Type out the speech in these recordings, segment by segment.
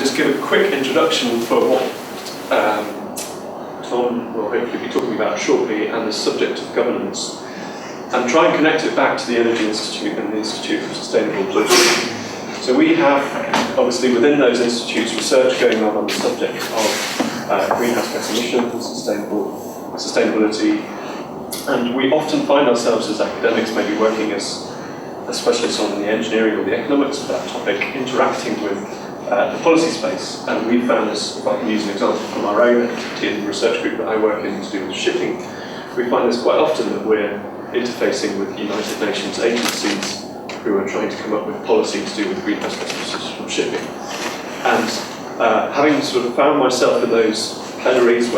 just give a quick introduction for what Tom will hopefully be talking about shortly, and the subject of governance, and try and connect it back to the Energy Institute and the Institute for Sustainable Development. So we have, obviously, within those institutes, research going on the subject of greenhouse gas emissions, sustainability, and we often find ourselves as academics maybe working as specialists on the engineering or the economics of that topic, interacting with the policy space. And we found this, if I can use an example from our own activity in the research group that I work in to do with shipping, we find this quite often that we're interfacing with United Nations agencies who are trying to come up with policy to do with greenhouse gas emissions from shipping. And having sort of found myself in those plenaries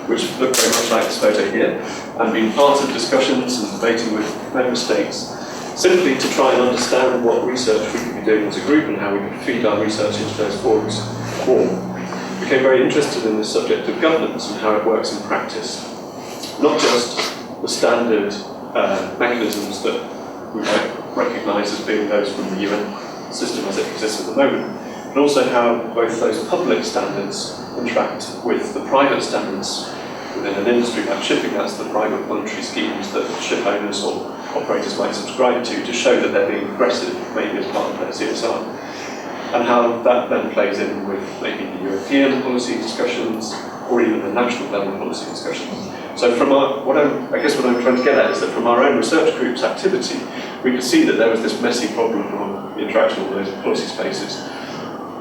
which look very much like this photo here, and been part of discussions and debating with member states, simply to try and understand what research we could be doing as a group and how we could feed our research into those forums more, became very interested in the subject of governance and how it works in practice. Not just the standard mechanisms that we might recognise as being those from the UN system as it exists at the moment, but also how both those public standards interact with the private standards within an industry like shipping. That's the private voluntary schemes that ship owners or operators might subscribe to show that they're being aggressive, maybe as part of their CSR. And how that then plays in with maybe the European policy discussions or even the national level policy discussions. So from what I'm trying to get at is that from our own research group's activity, we could see that there was this messy problem of the interaction of those policy spaces.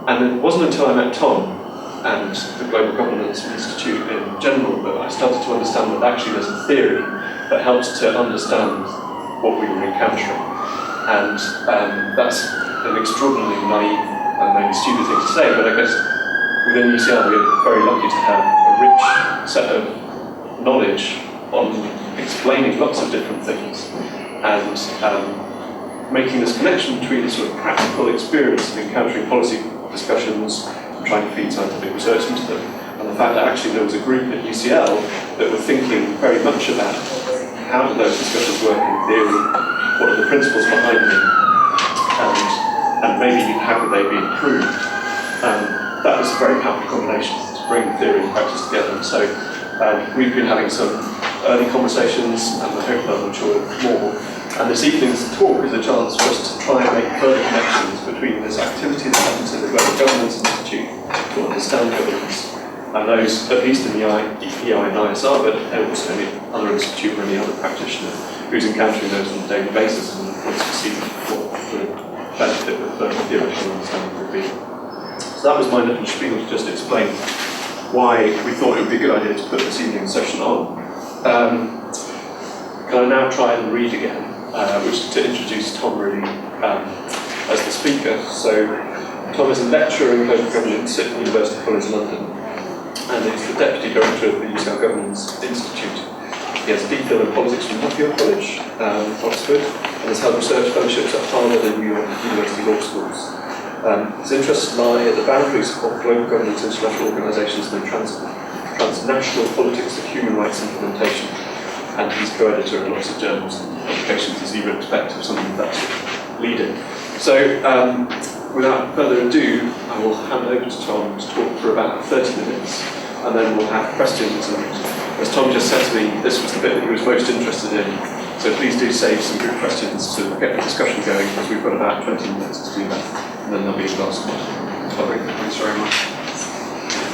And it wasn't until I met Tom and the Global Governance Institute in general that I started to understand that actually there's a theory that helps to understand what we were encountering. And that's an extraordinarily naive and maybe stupid thing to say, but I guess within UCL we're very lucky to have a rich set of knowledge on explaining lots of different things and making this connection between the sort of practical experience of encountering policy discussions and trying to feed scientific research into them, and the fact that actually there was a group at UCL that were thinking very much about how do those discussions work in theory, what are the principles behind them, and maybe how could they be improved. That was a very powerful combination to bring theory and practice together. And so we've been having some early conversations, and I hope they'll mature more. And this evening's talk is a chance for us to try and make further connections between this activity that happens in the Global Governance Institute to understand governance, and those, at least in the EI and ISR, but also any other institute or any other practitioner who's encountering those on a daily basis and wants to see what the benefit of further theoretical understanding would be. So that was my little spiel to just explain why we thought it would be a good idea to put this evening's session on. Can I now try and read again, which is to introduce Tom really as the speaker. So Tom is a lecturer in global governance at University College London, and he's the Deputy Director of the UCL Governance Institute. He has a DPhil in politics from Nuffield College, Oxford, and has held research fellowships at Harvard and New York University Law Schools. His interests lie at the boundaries of global governance, international organisations, and transnational politics of human rights implementation. And he's co-editor in lots of journals and publications, as you would expect of someone that's leading. So, without further ado, I will hand over to Tom to talk for about 30 minutes, and then we'll have questions. And as Tom just said to me, this was the bit that he was most interested in. So please do save some good questions to get the discussion going, because we've got about 20 minutes to do that, and then there'll be a last topic. Thanks very much.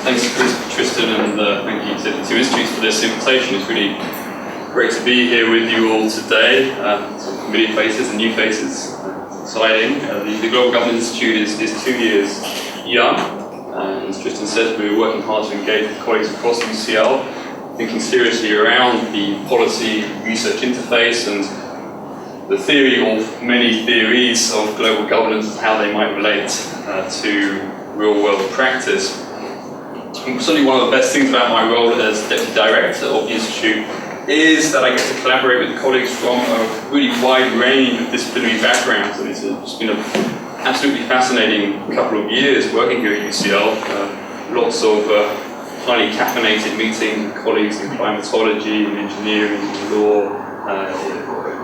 Thanks, Tristan, and thank you to the two institutes for this invitation. It's really great to be here with you all today. Some familiar faces and new faces. It's exciting. The Global Governance Institute is 2 years young. As Tristan said, we're working hard to engage with colleagues across UCL, thinking seriously around the policy research interface and the theory of many theories of global governance and how they might relate to real-world practice. And certainly one of the best things about my role as Deputy Director of the Institute is that I get to collaborate with colleagues from a really wide range of disciplinary backgrounds, and it's been an absolutely fascinating couple of years working here at UCL. Lots of highly caffeinated meetings with colleagues in climatology, in engineering, in law,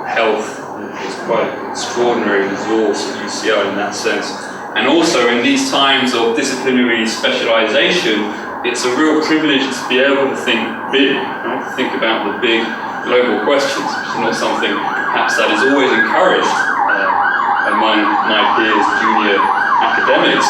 health. It's quite an extraordinary resource at UCL in that sense. And also in these times of disciplinary specialization, it's a real privilege to be able to think big, right? To think about the big global questions, which is not something perhaps that is always encouraged among my peers, junior academics.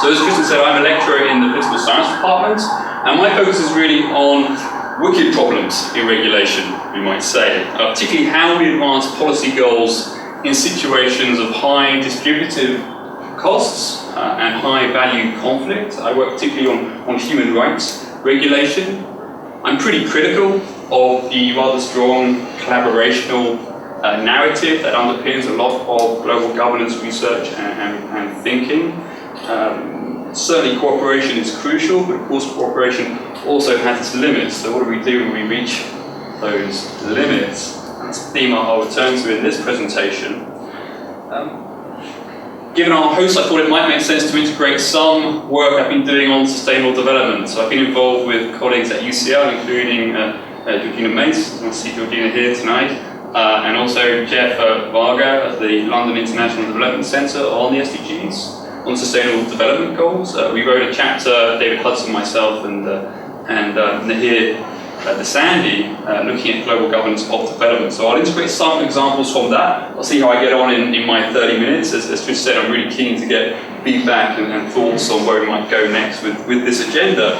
So as Kristen said, I'm a lecturer in the political science department, and my focus is really on wicked problems in regulation, we might say, particularly how we advance policy goals in situations of high distributive costs and high value conflict. I work particularly on human rights regulation. I'm pretty critical of the rather strong collaborational narrative that underpins a lot of global governance research and thinking. Certainly cooperation is crucial, but of course cooperation also has its limits. So what do we do when we reach those limits? That's a theme I'll return to in this presentation. Given our host, I thought it might make sense to integrate some work I've been doing on sustainable development. So I've been involved with colleagues at UCL, including Georgina Mace, I see Georgina here tonight, and also Jeff Varga at the London International Development Centre on the SDGs, on sustainable development goals. We wrote a chapter, David Hudson, myself, and Nahir Sandy, looking at global governance of development. So I'll integrate some examples from that. I'll see how I get on in my 30 minutes. As Chris said, I'm really keen to get feedback and thoughts on where we might go next with this agenda.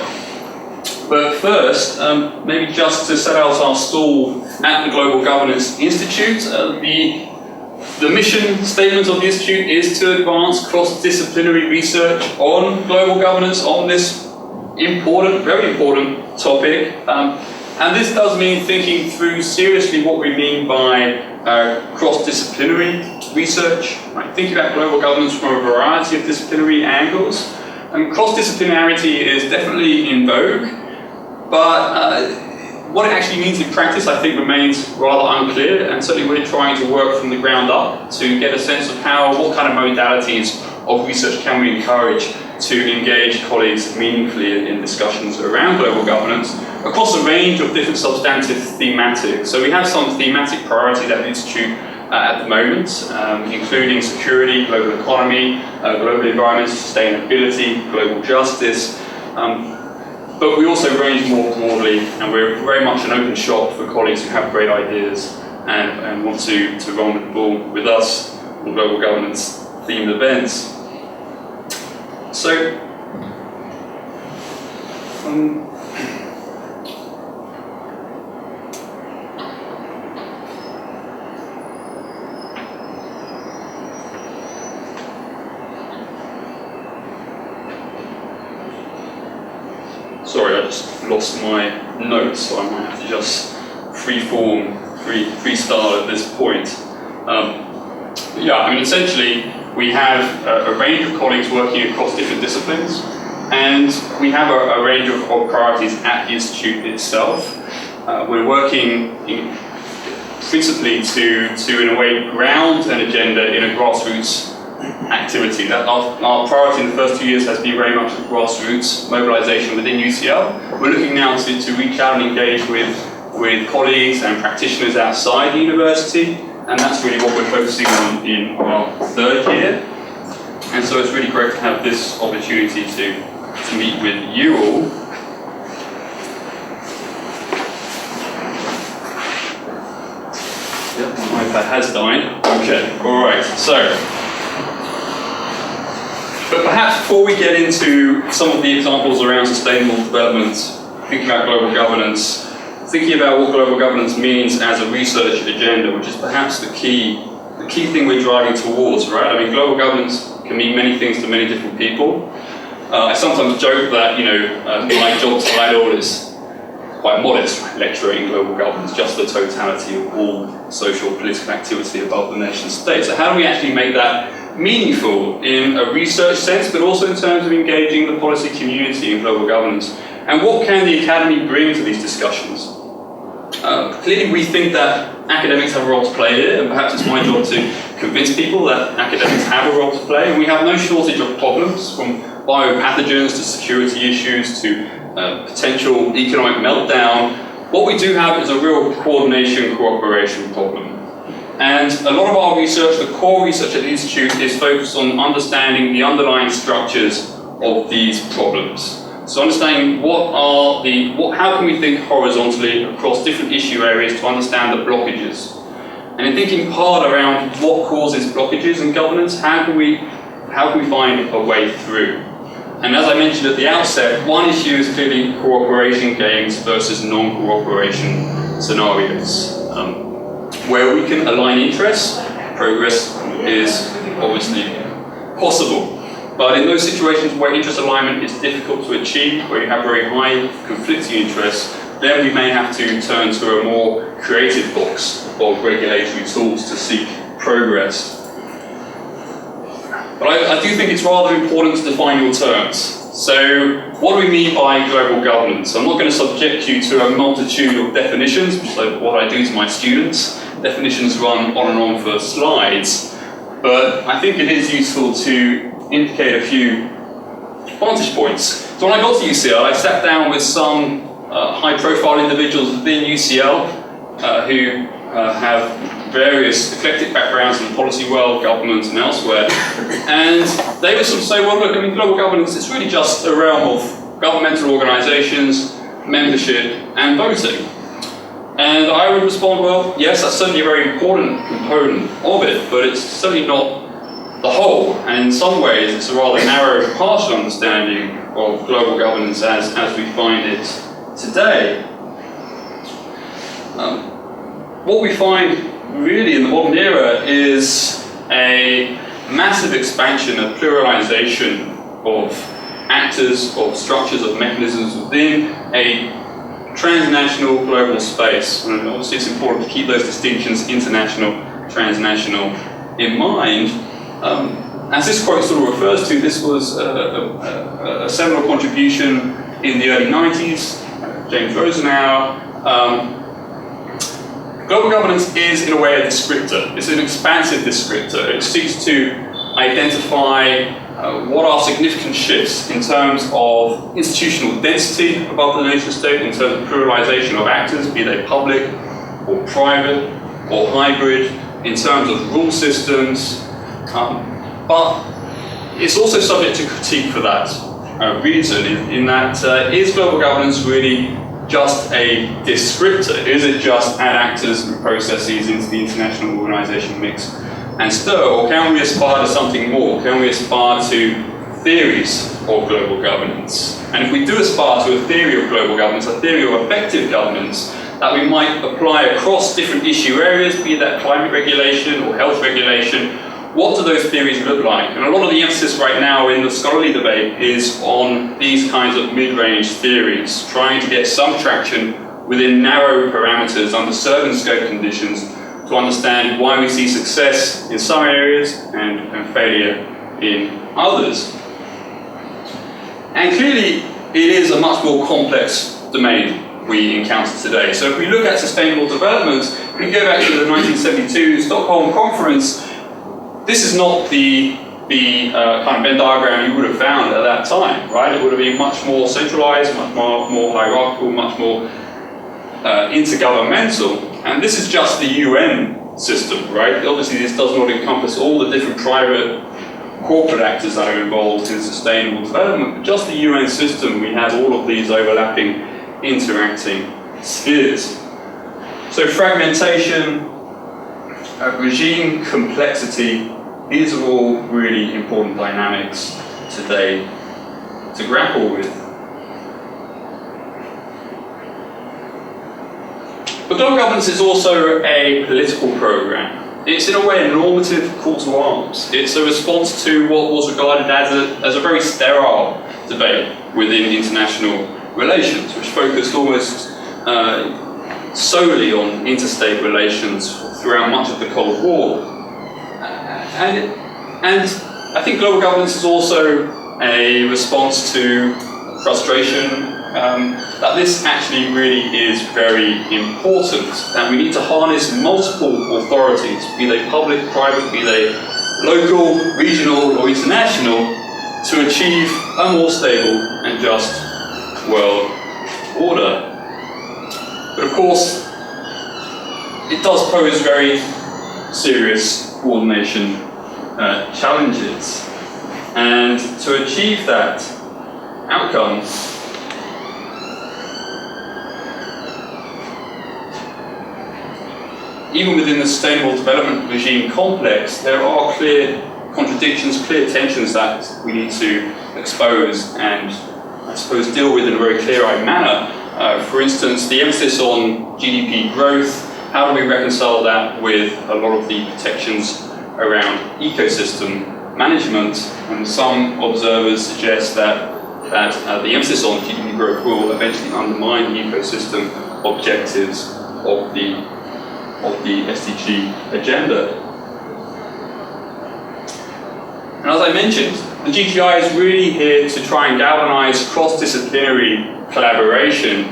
But first, maybe just to set out our stall at the Global Governance Institute, the mission statement of the Institute is to advance cross-disciplinary research on global governance on this important, very important topic. And this does mean thinking through seriously what we mean by cross-disciplinary research, right? Thinking about global governance from a variety of disciplinary angles. And cross-disciplinarity is definitely in vogue, but what it actually means in practice, I think, remains rather unclear, and certainly we're trying to work from the ground up to get a sense of what kind of modalities of research can we encourage to engage colleagues meaningfully in discussions around global governance across a range of different substantive thematics. So we have some thematic priorities at the Institute at the moment, including security, global economy, global environmental sustainability, global justice, but we also range more broadly, and we're very much an open shop for colleagues who have great ideas and want to run with the ball with us on global governance themed events. So, sorry, I just lost my notes, so I might have to just freestyle at this point. Yeah, I mean, essentially, we have a range of colleagues working across different disciplines, and we have a range of priorities at the Institute itself. We're working principally to, in a way, ground an agenda in a grassroots activity. That our priority in the first 2 years has been very much grassroots mobilization within UCL. We're looking now to reach out and engage with colleagues and practitioners outside the university, and that's really what we're focusing on in our third year. And so it's really great to have this opportunity to meet with you all. Yep, my iPad has died. Okay, all right, so. But perhaps before we get into some of the examples around sustainable development, thinking about global governance, thinking about what global governance means as a research agenda, which is perhaps the key thing we're driving towards, right? I mean, global governance can mean many things to many different people. I sometimes joke that, my job title is quite modest, right? Lecturing global governance, just the totality of all social political activity above the nation state. So how do we actually make that meaningful in a research sense, but also in terms of engaging the policy community in global governance? And what can the academy bring to these discussions? Clearly we think that academics have a role to play here, and perhaps it's my job to convince people that academics have a role to play, and we have no shortage of problems, from biopathogens to security issues to potential economic meltdown. What we do have is a real coordination cooperation problem. And a lot of our research, the core research at the Institute, is focused on understanding the underlying structures of these problems. So understanding how can we think horizontally across different issue areas to understand the blockages. And in thinking hard around what causes blockages in governance, how can we find a way through? And as I mentioned at the outset, one issue is clearly cooperation gains versus non-cooperation scenarios. Where we can align interests, progress is obviously possible. But in those situations where interest alignment is difficult to achieve, where you have very high conflicting interests, then we may have to turn to a more creative box of regulatory tools to seek progress. But I do think it's rather important to define your terms. So what do we mean by global governance? I'm not going to subject you to a multitude of definitions, which is what I do to my students. Definitions run on and on for slides, but I think it is useful to indicate a few vantage points. So when I got to UCL, I sat down with some high-profile individuals within UCL who have various eclectic backgrounds in the policy world, government, and elsewhere. And they would sort of say, well, look, I mean, global governance is really just a realm of governmental organisations, membership, and voting. And I would respond, well, yes, that's certainly a very important component of it, but it's certainly not the whole. And in some ways, it's a rather narrow, partial understanding of global governance as we find it today. What we find really in the modern era is a massive expansion, a pluralization of actors, of structures, of mechanisms within a transnational global space. And obviously it's important to keep those distinctions, international, transnational, in mind. As this quote sort of refers to, this was a seminal contribution in the early 90s, James Rosenauer. Global governance is, in a way, a descriptor. It's an expansive descriptor. It seeks to identify what are significant shifts in terms of institutional density above the nation state, in terms of pluralization of actors, be they public or private or hybrid, in terms of rule systems. But it's also subject to critique for that reason, in that is global governance really just a descriptor? Is it just add actors and processes into the international organisation mix and stir, or can we aspire to something more? Can we aspire to theories of global governance? And if we do aspire to a theory of global governance, a theory of effective governance, that we might apply across different issue areas, be that climate regulation or health regulation, what do those theories look like? And a lot of the emphasis right now in the scholarly debate is on these kinds of mid-range theories, trying to get some traction within narrow parameters under certain scope conditions to understand why we see success in some areas and failure in others. And clearly, it is a much more complex domain we encounter today. So if we look at sustainable development, we go back to the 1972 Stockholm Conference. This is not the kind of Venn diagram you would have found at that time, right? It would have been much more centralized, much more hierarchical, much more intergovernmental. And this is just the UN system, right? Obviously, this does not encompass all the different private corporate actors that are involved in sustainable development, but just the UN system, we have all of these overlapping, interacting spheres. So fragmentation, regime complexity, these are all really important dynamics today to grapple with. But global governance is also a political program. It's in a way a normative call to arms. It's a response to what was regarded as a very sterile debate within international relations, which focused almost solely on interstate relations throughout much of the Cold War. And I think global governance is also a response to frustration that this actually really is very important, that we need to harness multiple authorities, be they public, private, be they local, regional or international, to achieve a more stable and just world order. But of course, it does pose very serious coordination challenges. And to achieve that outcome, even within the sustainable development regime complex, there are clear contradictions, clear tensions that we need to expose and, I suppose, deal with in a very clear-eyed manner. For instance, the emphasis on GDP growth, how do we reconcile that with a lot of the protections around ecosystem management? And some observers suggest that the emphasis on GDP growth will eventually undermine the ecosystem objectives of the SDG agenda. And as I mentioned, the GGI is really here to try and galvanize cross-disciplinary collaboration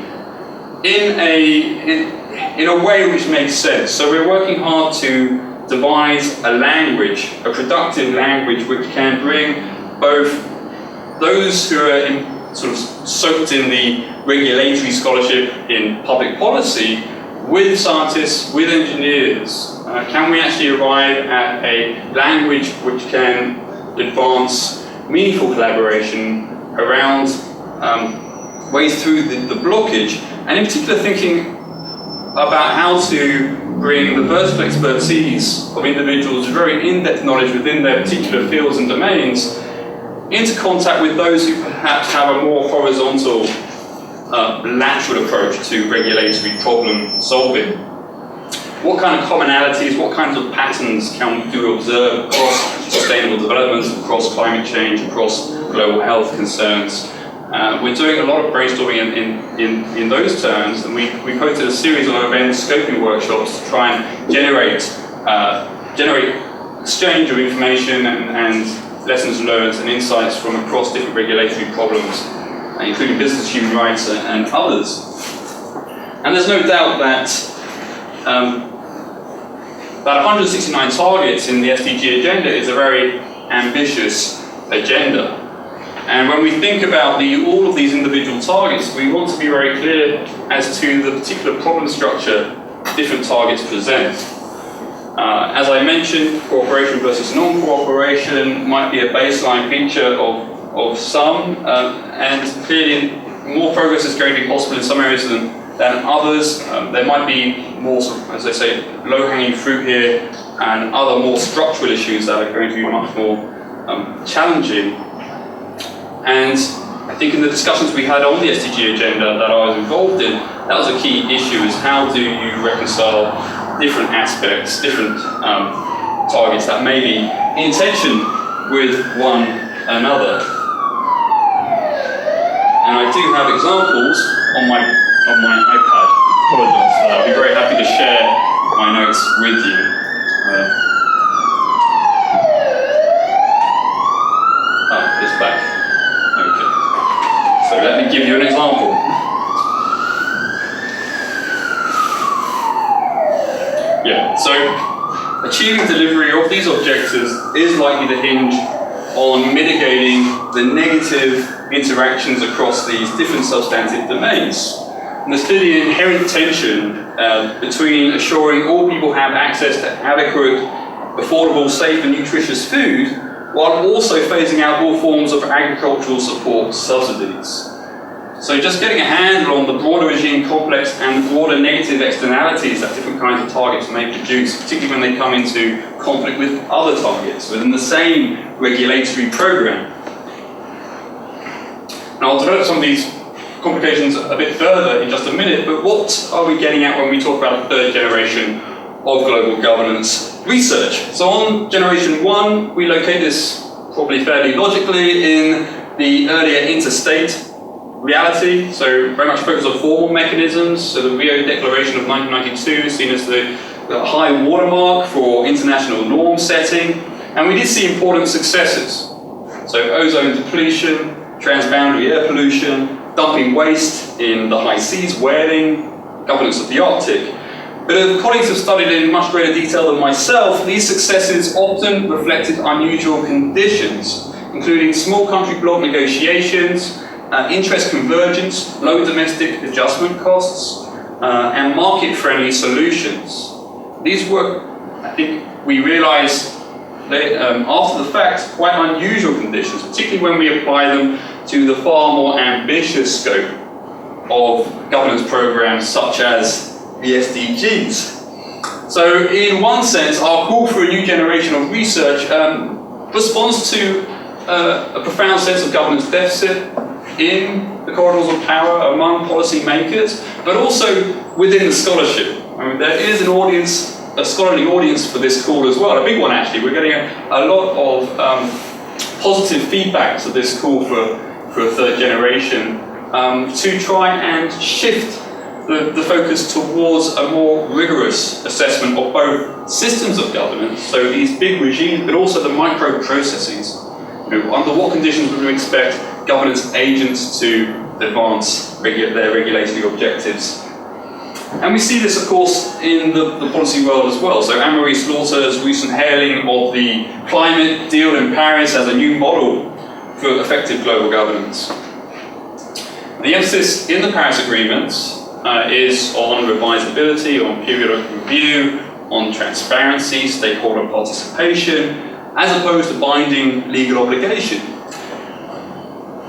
in a way which makes sense. So we're working hard to devise a language, a productive language, which can bring both those who are sort of soaked in the regulatory scholarship in public policy with scientists, with engineers. Can we actually arrive at a language which can advance meaningful collaboration around ways through the blockage, and in particular thinking about how to bring the vertical expertise of individuals with very in-depth knowledge within their particular fields and domains into contact with those who perhaps have a more horizontal, lateral approach to regulatory problem solving. What kind of commonalities, what kinds of patterns do we observe across sustainable development, across climate change, across global health concerns? We're doing a lot of brainstorming in those terms, and we hosted a series of event scoping workshops to try and generate exchange of information and lessons learned and insights from across different regulatory problems, including business, human rights, and others. And there's no doubt that about 169 targets in the SDG agenda is a very ambitious agenda. And when we think about all of these individual targets, we want to be very clear as to the particular problem structure different targets present. As I mentioned, cooperation versus non-cooperation might be a baseline feature of some, and clearly more progress is going to be possible in some areas than others. There might be more, as I say, low-hanging fruit here, and other more structural issues that are going to be much more challenging. And I think in the discussions we had on the SDG agenda that I was involved in, that was a key issue, is how do you reconcile different aspects, different targets that may be in tension with one another. And I do have examples on my iPad. Apologise for that. I'll be very happy to share my notes with you. It's back. Okay. So let me give you an example. Yeah. So achieving delivery of these objectives is likely to hinge on mitigating the negative interactions across these different substantive domains. And there's clearly an inherent tension between assuring all people have access to adequate, affordable, safe and nutritious food, while also phasing out all forms of agricultural support subsidies. So just getting a handle on the broader regime complex and the broader negative externalities that different kinds of targets may produce, particularly when they come into conflict with other targets within the same regulatory program. Now I'll develop some of these complications a bit further in just a minute, but what are we getting at when we talk about the third generation of global governance research? So on generation 1, we locate this probably fairly logically in the earlier interstate reality, so very much focused on formal mechanisms. So the Rio Declaration of 1992 is seen as the high watermark for international norm setting, and we did see important successes. So ozone depletion, transboundary air pollution, dumping waste in the high seas, whaling, governance of the Arctic. But colleagues have studied in much greater detail than myself, these successes often reflected unusual conditions, including small country bloc negotiations, interest convergence, low domestic adjustment costs, and market-friendly solutions. These were, I think, we realise after the fact quite unusual conditions, particularly when we apply them to the far more ambitious scope of governance programs such as the SDGs. So in one sense, our call for a new generation of research responds to a profound sense of governance deficit in the corridors of power among policy makers, but also within the scholarship. I mean, there is an audience, a scholarly audience for this call as well, a big one actually. We're getting a lot of positive feedback to this call for a third generation to try and shift the focus towards a more rigorous assessment of both systems of governance, so these big regimes, but also the micro processes. You know, under what conditions would we expect governance agents to advance their regulatory objectives? And we see this, of course, in the policy world as well. So Anne-Marie Slaughter's recent hailing of the climate deal in Paris as a new model for effective global governance. The emphasis in the Paris Agreement is on revisability, on periodic review, on transparency, stakeholder participation, as opposed to binding legal obligation.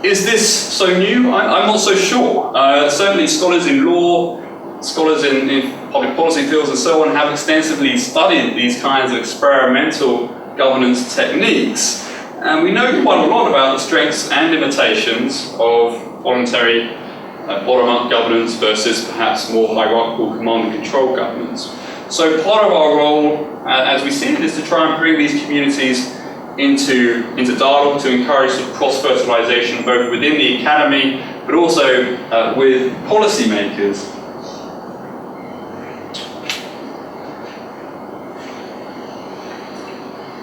Is this so new? I'm not so sure. Certainly scholars in law, scholars in public policy fields and so on have extensively studied these kinds of experimental governance techniques. And we know quite a lot about the strengths and limitations of voluntary bottom-up governance versus perhaps more hierarchical command and control governance. So part of our role, as we see it, is to try and bring these communities into dialogue, to encourage sort of cross-fertilization both within the academy but also with policymakers.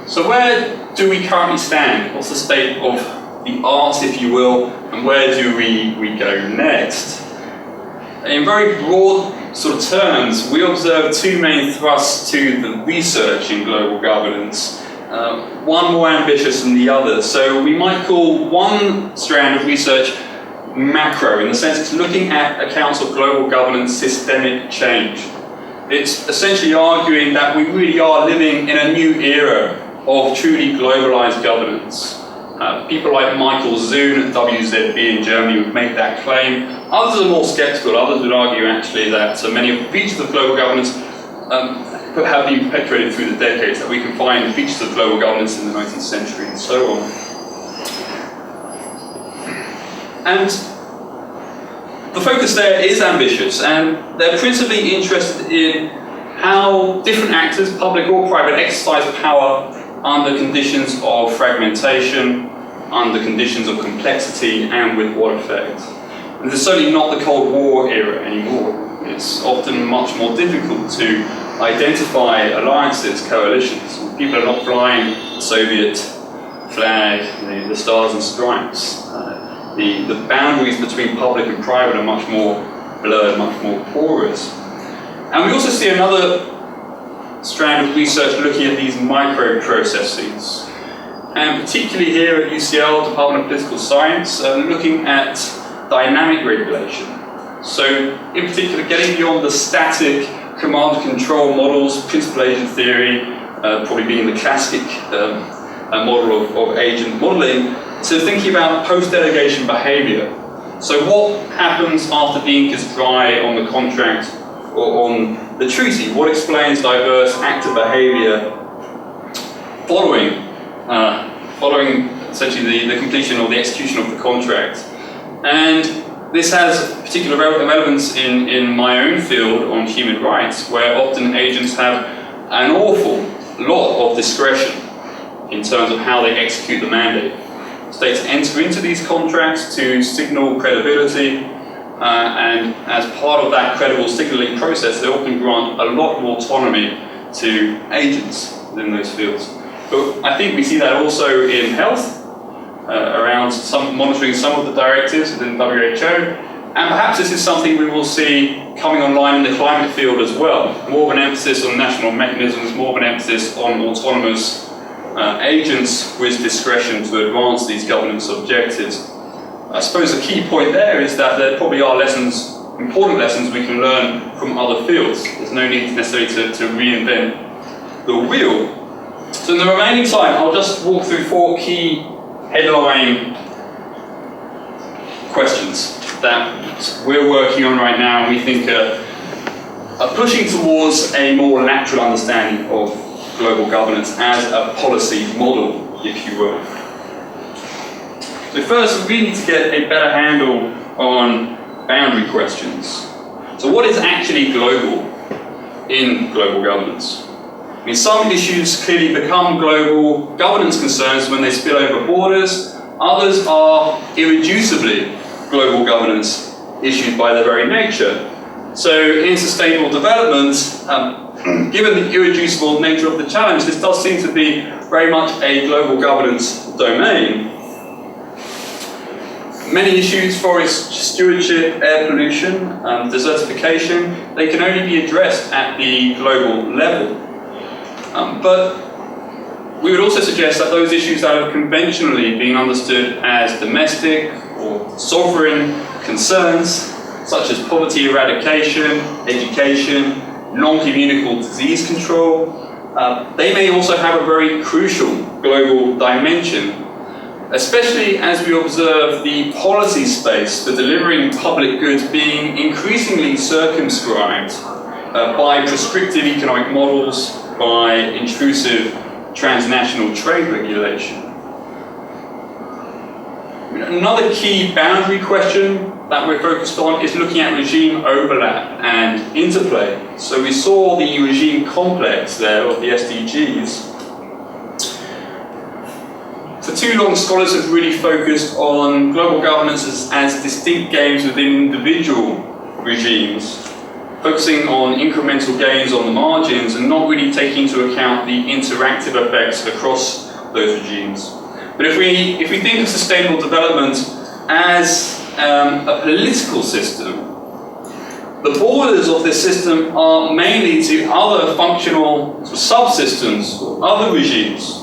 So where do we currently stand? What's the state of the art, if you will, and where do we go next? In very broad sort of terms, we observe two main thrusts to the research in global governance, one more ambitious than the other. So we might call one strand of research macro, in the sense it's looking at accounts of global governance systemic change. It's essentially arguing that we really are living in a new era of truly globalized governance. People like Michael Zun at WZB in Germany would make that claim. Others are more skeptical. Others would argue actually that many of the features of global governance have been perpetuated through the decades, that we can find features of global governance in the 19th century and so on. And the focus there is ambitious, and they're principally interested in how different actors, public or private, exercise power under conditions of fragmentation, under conditions of complexity, and with what effect. And this is certainly not the Cold War era anymore. It's often much more difficult to identify alliances, coalitions. People are not flying the Soviet flag, the stars and stripes. The boundaries between public and private are much more blurred, much more porous. And we also see another strand of research looking at these micro processes, and particularly here at UCL, Department of Political Science, looking at dynamic regulation. So in particular, getting beyond the static command and control models, principal agent theory, probably being the classic model of agent modeling, to thinking about post-delegation behavior. So what happens after the ink is dry on the contract or on the treaty? What explains diverse actor behavior following essentially the completion or the execution of the contract? And this has particular relevance in my own field on human rights, where often agents have an awful lot of discretion in terms of how they execute the mandate. States enter into these contracts to signal credibility, and as part of that credible signalling process, they often grant a lot more autonomy to agents within those fields. But I think we see that also in health, around monitoring some of the directives within WHO, and perhaps this is something we will see coming online in the climate field as well. More of an emphasis on national mechanisms, more of an emphasis on autonomous agents with discretion to advance these governance objectives. I suppose the key point there is that there probably are lessons, important lessons we can learn from other fields. There's no need necessarily to reinvent the wheel. So in the remaining time, I'll just walk through 4 key headline questions that we're working on right now and we think are pushing towards a more natural understanding of global governance as a policy model, if you will. So first, we need to get a better handle on boundary questions. So what is actually global in global governance? I mean, some issues clearly become global governance concerns when they spill over borders. Others are irreducibly global governance issues by their very nature. So in sustainable development, given the irreducible nature of the challenge, this does seem to be very much a global governance domain. Many issues, forest stewardship, air pollution, desertification, they can only be addressed at the global level. But we would also suggest that those issues that have conventionally been understood as domestic or sovereign concerns, such as poverty eradication, education, non-communicable disease control, they may also have a very crucial global dimension, especially as we observe the policy space for delivering public goods being increasingly circumscribed by prescriptive economic models, by intrusive transnational trade regulation. Another key boundary question that we're focused on is looking at regime overlap and interplay. So we saw the regime complex there of the SDGs. For too long, scholars have really focused on global governance as distinct games within individual regimes, focusing on incremental gains on the margins and not really taking into account the interactive effects across those regimes. But if we think of sustainable development as a political system, the borders of this system are mainly to other functional subsystems or other regimes,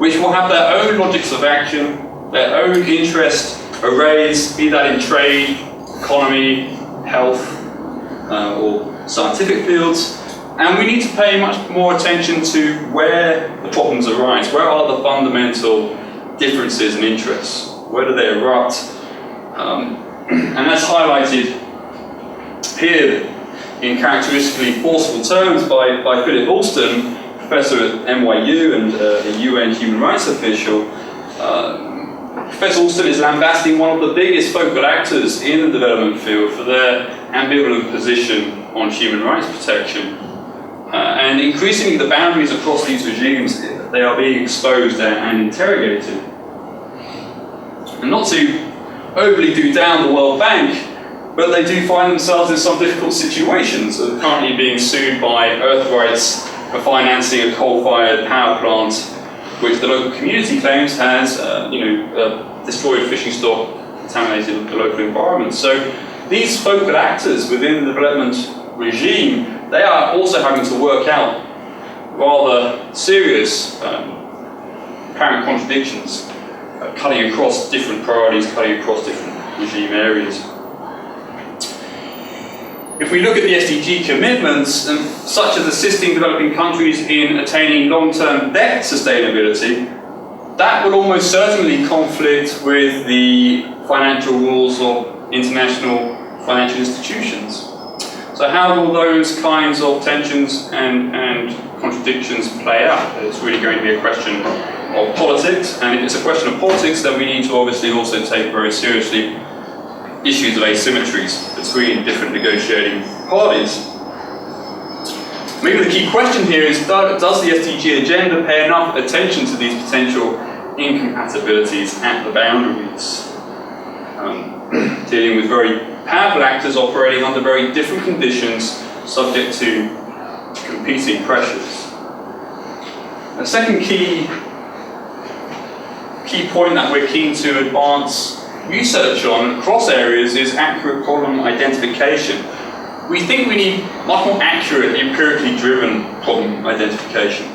which will have their own logics of action, their own interest arrays, be that in trade, economy, health, or scientific fields. And we need to pay much more attention to where the problems arise, where are the fundamental differences and interests, where do they erupt? And that's highlighted here in characteristically forceful terms by Philip Alston, professor at NYU and a UN human rights official. Professor Alston is lambasting one of the biggest focal actors in the development field for their ambivalent position on human rights protection. And increasingly the boundaries across these regimes, they are being exposed and interrogated. And not to overly do down the World Bank, but they do find themselves in some difficult situations. They're currently being sued by Earthrights for financing a coal-fired power plant, which the local community claims has, destroyed fishing stock, contaminated the local environment. So these focal actors within the development regime, they are also having to work out rather serious apparent contradictions, cutting across different priorities, cutting across different regime areas. If we look at the SDG commitments, such as assisting developing countries in attaining long-term debt sustainability, that will almost certainly conflict with the financial rules of international financial institutions. So how will those kinds of tensions and contradictions play out? It's really going to be a question of politics, and if it's a question of politics, then we need to obviously also take very seriously issues of asymmetries between different negotiating parties. Maybe the key question here is, does the SDG agenda pay enough attention to these potential incompatibilities at the boundaries? Dealing with very powerful actors operating under very different conditions, subject to competing pressures. A second key point that we're keen to advance research on across areas is accurate problem identification. We think we need much more accurate, empirically driven problem identification.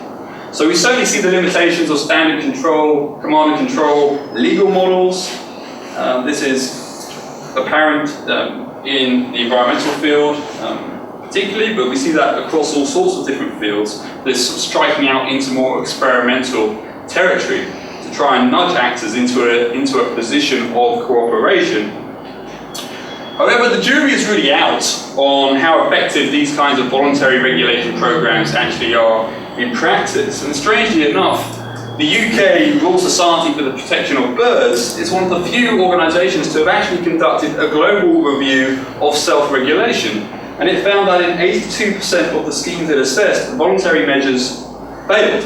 So we certainly see the limitations of standard control, command and control, legal models. This is apparent in the environmental field. particularly, but we see that across all sorts of different fields. This striking out into more experimental territory to try and nudge actors into a position of cooperation. However, the jury is really out on how effective these kinds of voluntary regulation programs actually are in practice. And strangely enough, the UK Royal Society for the Protection of Birds is one of the few organisations to have actually conducted a global review of self-regulation. And it found that in 82% of the schemes it assessed, voluntary measures failed.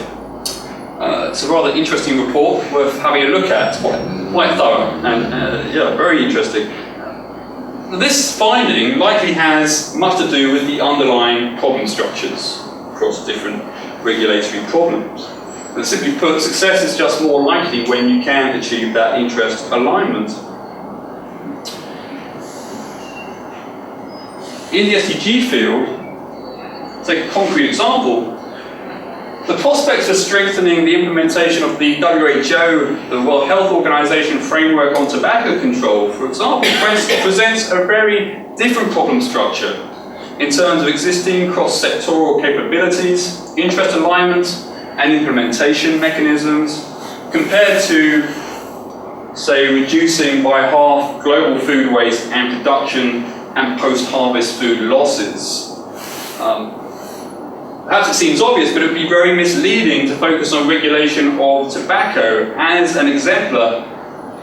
It's a rather interesting report, worth having a look at. It's quite thorough and yeah, very interesting. This finding likely has much to do with the underlying problem structures across different regulatory problems. And simply put, success is just more likely when you can achieve that interest alignment. In the SDG field, take a concrete example, the prospects for strengthening the implementation of the WHO, the World Health Organization framework on tobacco control, for example, presents a very different problem structure in terms of existing cross-sectoral capabilities, interest alignment, and implementation mechanisms, compared to, say, reducing by half global food waste and production and post-harvest food losses. Perhaps it seems obvious, but it would be very misleading to focus on regulation of tobacco as an exemplar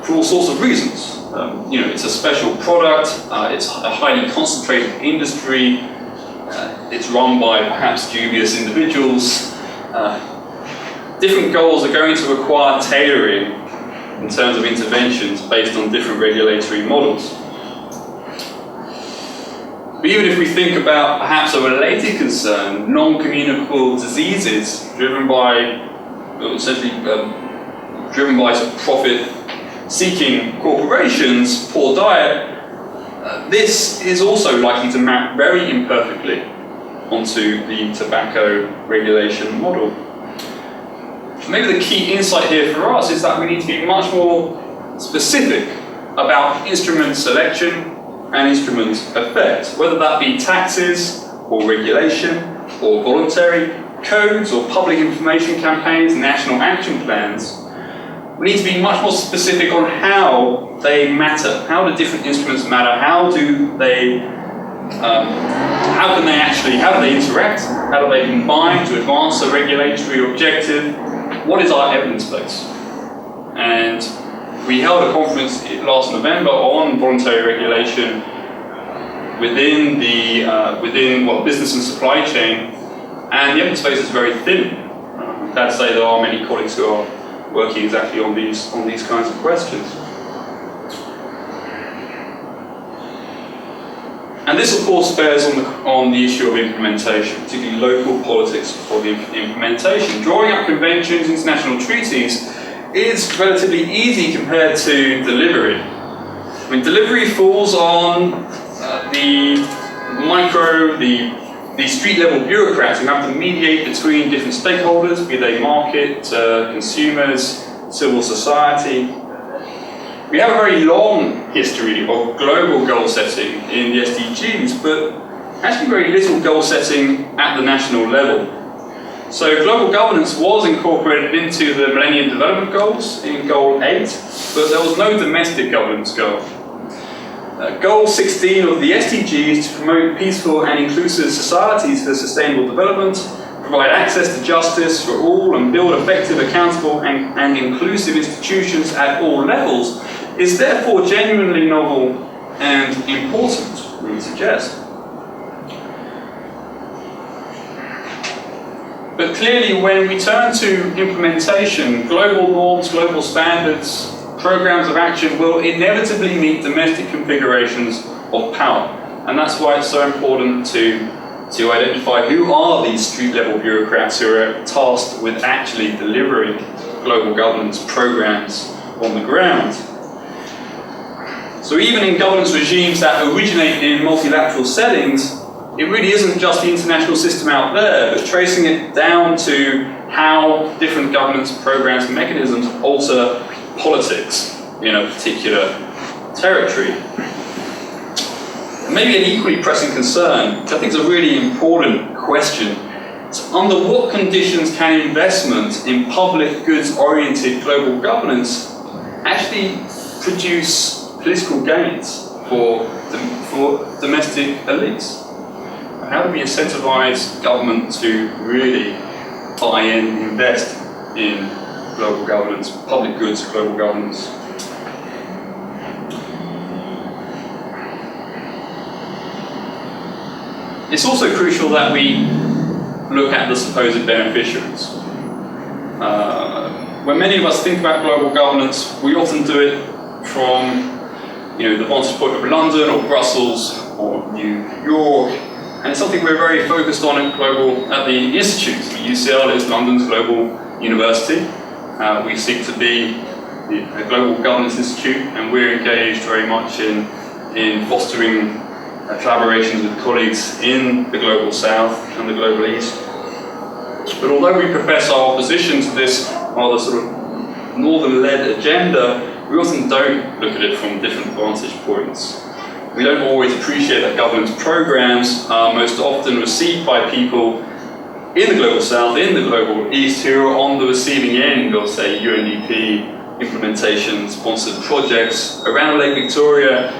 for all sorts of reasons. You know, it's a special product, it's a highly concentrated industry, it's run by perhaps dubious individuals. Different goals are going to require tailoring in terms of interventions based on different regulatory models. But even if we think about perhaps a related concern, non-communicable diseases driven by profit-seeking corporations, poor diet, this is also likely to map very imperfectly onto the tobacco regulation model. Maybe the key insight here for us is that we need to be much more specific about instrument selection and instrument effect, whether that be taxes or regulation or voluntary codes or public information campaigns, national action plans. We need to be much more specific on how they matter, how the different instruments matter, how do they interact, how do they combine to advance a regulatory objective, what is our evidence base? And we held a conference last November on voluntary regulation within business and supply chain, and the evidence base is very thin. I'm glad to say there are many colleagues who are working exactly on these kinds of questions. And this, of course, bears on the issue of implementation, particularly local politics of implementation. Drawing up conventions, international treaties, is relatively easy compared to delivery. I mean, delivery falls on the street-level bureaucrats who have to mediate between different stakeholders, be they market, consumers, civil society. We have a very long history of global goal setting in the SDGs, but actually very little goal setting at the national level. So global governance was incorporated into the Millennium Development Goals in Goal 8, but there was no domestic governance goal. Goal 16 of the SDGs is to promote peaceful and inclusive societies for sustainable development, provide access to justice for all, and build effective, accountable and inclusive institutions at all levels, is therefore genuinely novel and important, we suggest. But clearly, when we turn to implementation, global norms, global standards, programs of action will inevitably meet domestic configurations of power. And that's why it's so important to identify who are these street-level bureaucrats who are tasked with actually delivering global governance programs on the ground. So even in governance regimes that originate in multilateral settings, it really isn't just the international system out there, but tracing it down to how different governance programs and mechanisms alter politics in a particular territory. maybe an equally pressing concern, which I think is a really important question. So under what conditions can investment in public goods-oriented global governance actually produce political gains for domestic elites? How do we incentivize government to really buy in, invest in global governance, public goods, global governance? It's also crucial that we look at the supposed beneficiaries. When many of us think about global governance, we often do it from the vantage point of London or Brussels or New York, and it's something we're very focused on at the Institute. UCL is London's global university. We seek to be a Global Governance Institute, and we're engaged very much in fostering collaborations with colleagues in the Global South and the Global East. But although we profess our opposition to this rather sort of northern-led agenda, we often don't look at it from different vantage points. We don't always appreciate that governance programs are most often received by people in the Global South, in the Global East, who are on the receiving end of, say, UNDP implementation-sponsored projects around Lake Victoria,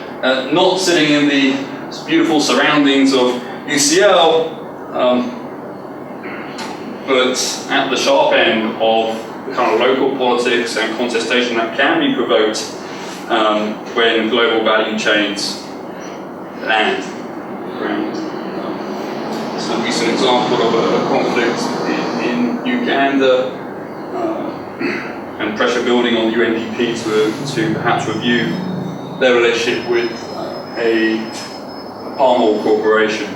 not sitting in the beautiful surroundings of UCL, but at the sharp end of the kind of local politics and contestation that can be provoked when global value chains land around. So a recent example of a conflict in Uganda and pressure building on UNDP to perhaps review their relationship with a palm oil corporation.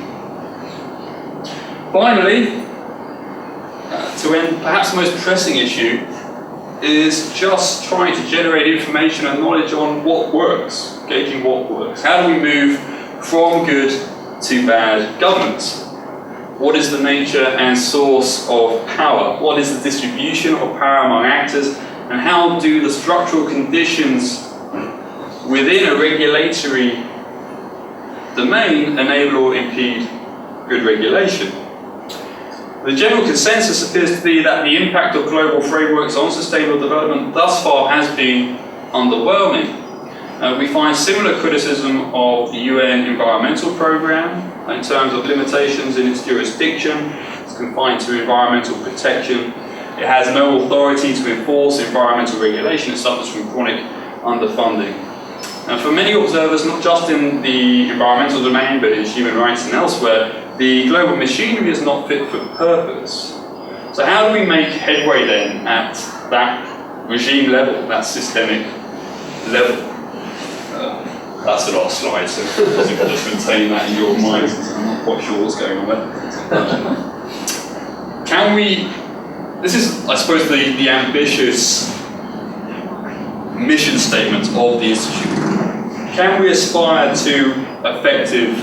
Finally, to end, perhaps the most pressing issue is just trying to generate information and knowledge on what works, gauging what works. How do we move from good to bad governance? What is the nature and source of power? What is the distribution of power among actors? And how do the structural conditions within a regulatory domain enable or impede good regulation? The general consensus appears to be that the impact of global frameworks on sustainable development thus far has been underwhelming. We find similar criticism of the UN Environmental Programme in terms of limitations in its jurisdiction. It's confined to environmental protection. It has no authority to enforce environmental regulation. It suffers from chronic underfunding. And for many observers, not just in the environmental domain, but in human rights and elsewhere, the global machinery is not fit for purpose. So how do we make headway then at that regime level, that systemic level? That's the last slide, so I think I'll just maintain that in your minds. I'm not quite sure what's going on there. Can we, this is, I suppose, the ambitious mission statement of the Institute. Can we aspire to effective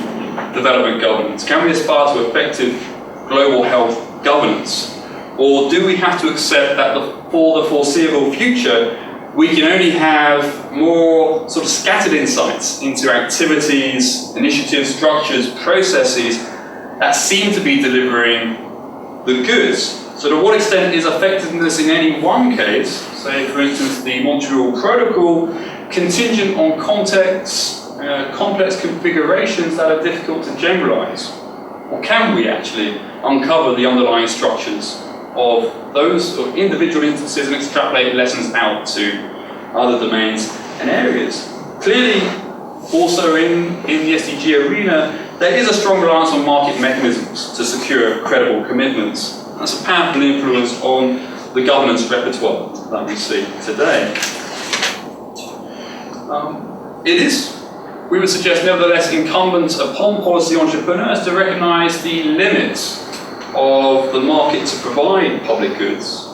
development governance? Can we aspire to effective global health governance? Or do we have to accept that for the foreseeable future, we can only have more sort of scattered insights into activities, initiatives, structures, processes that seem to be delivering the goods? So to what extent is effectiveness in any one case, say for instance the Montreal Protocol, contingent on contexts, complex configurations that are difficult to generalize? Or can we actually uncover the underlying structures of those individual instances and extrapolate lessons out to other domains and areas? Clearly, also in the SDG arena, there is a strong reliance on market mechanisms to secure credible commitments. That's a powerful influence on the governance repertoire that we see today. It is, we would suggest, nevertheless, incumbent upon policy entrepreneurs to recognise the limits of the market to provide public goods.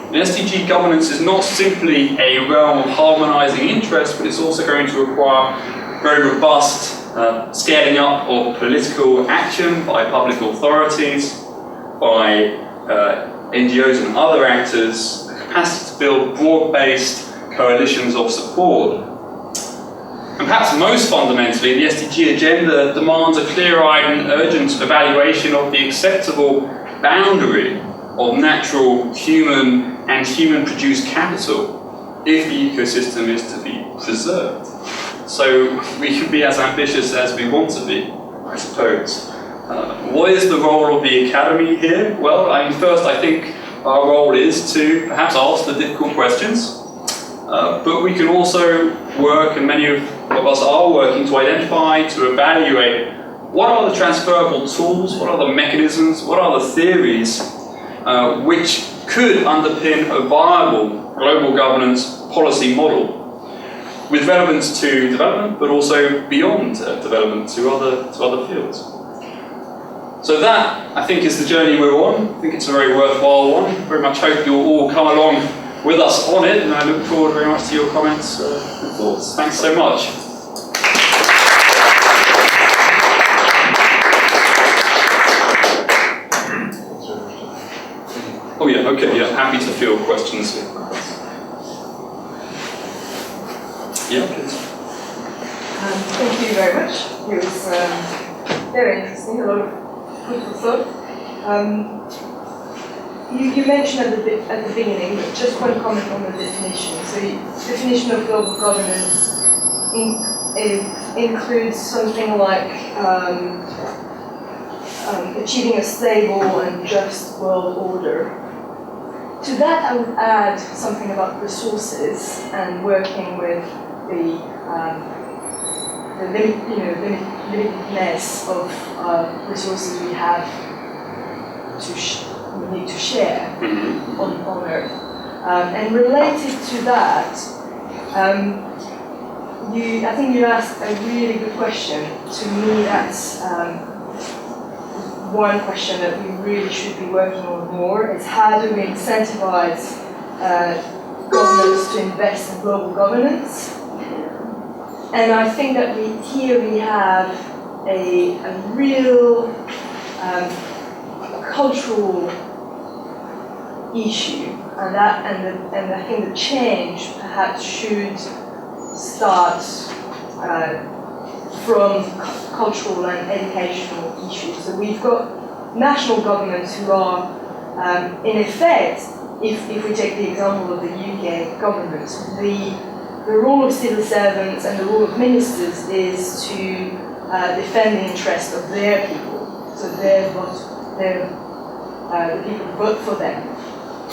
And SDG governance is not simply a realm of harmonising interests, but it's also going to require very robust scaling up of political action by public authorities, by NGOs and other actors, the capacity to build broad-based coalitions of support. And And perhaps most fundamentally, the SDG agenda demands a clear-eyed and urgent evaluation of the acceptable boundary of natural, human, and human-produced capital if the ecosystem is to be preserved. So we can be as ambitious as we want to be, I suppose. What is the role of the Academy here? Well, first I think our role is to perhaps ask the difficult questions, but we can also work, and many of us are working, to identify, to evaluate what are the transferable tools, what are the mechanisms, what are the theories which could underpin a viable global governance policy model with relevance to development, but also beyond development to other fields. So that, I think, is the journey we're on. I think it's a very worthwhile one. Very much hope you'll all come along with us on it, and I look forward very much to your comments and thoughts. Thanks so much. Oh yeah, okay, yeah, happy to field questions. Yeah, please. Thank you very much. It was very interesting, a lot of food for thought. You mentioned at the beginning, but just one comment on the definition. So the definition of global governance includes something like achieving a stable and just world order. To that, I would add something about resources and working with the limitedness of resources we have we need to share on Earth. And related to that, I think you asked a really good question. To me, that's one question that we really should be working on more. Is how do we incentivize governments to invest in global governance? And I think that we have a real cultural issue, and I think the change perhaps should start from cultural and educational issues. So we've got national governments who are, in effect, if we take the example of the UK government, the role of civil servants and the role of ministers is to defend the interest of their people. So the people who vote for them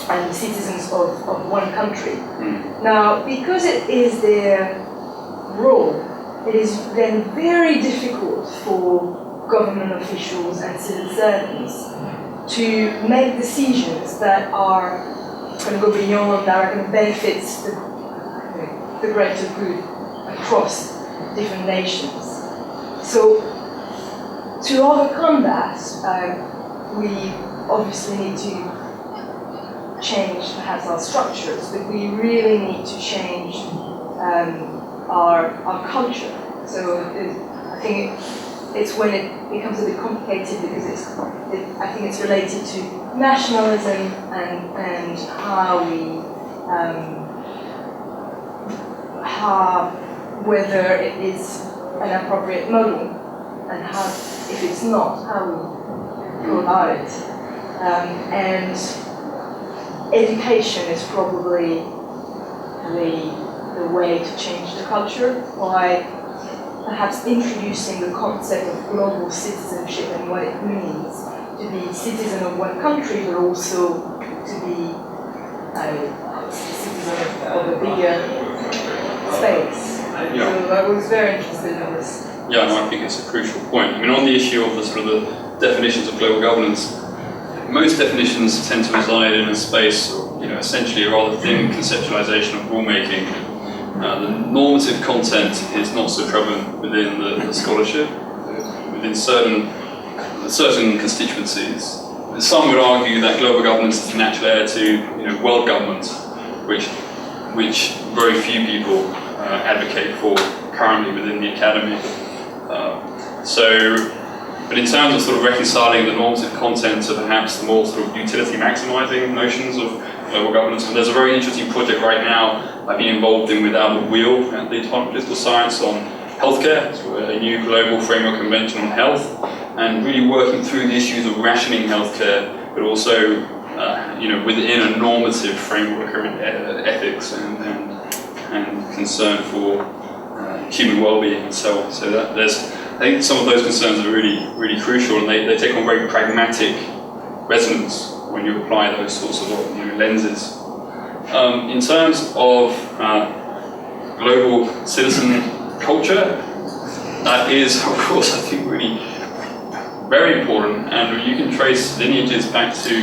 and the citizens of one country. Now, because it is their role, it is then very difficult for government officials and civil servants to make decisions that are going to go beyond, that are going to benefit the greater good across different nations. So to overcome that, we obviously need to change perhaps our structures, but we really need to change our culture. So I think it's when it becomes a bit complicated because I think it's related to nationalism and how we whether it is an appropriate model, and how, if it's not, how we go about it. And education is probably the way to change the culture, by perhaps introducing the concept of global citizenship and what it means to be citizen of one country, but also to be a citizen of a bigger space. Yeah. So I was very interested in this. Yeah, no, I think it's a crucial point. I mean, on the issue of the sort of the definitions of global governance, most definitions tend to reside in a space, essentially a rather thin conceptualization of rulemaking. The normative content is not so prevalent within the scholarship, within certain constituencies. Some would argue that global governance is the natural heir to world government, which very few people advocate for currently within the academy. But in terms of sort of reconciling the normative content to perhaps the more sort of utility maximizing notions of global governance, and there's a very interesting project right now I've been involved in with Albert Wheel at the Department of Political Science on healthcare, so a new global framework convention on health, and really working through the issues of rationing healthcare, but also within a normative framework around ethics and concern for human well-being and so on. So that I think some of those concerns are really, really crucial, and they take on very pragmatic resonance when you apply those sorts of lenses. In terms of global citizen culture, that is, of course, I think really very important, and you can trace lineages back to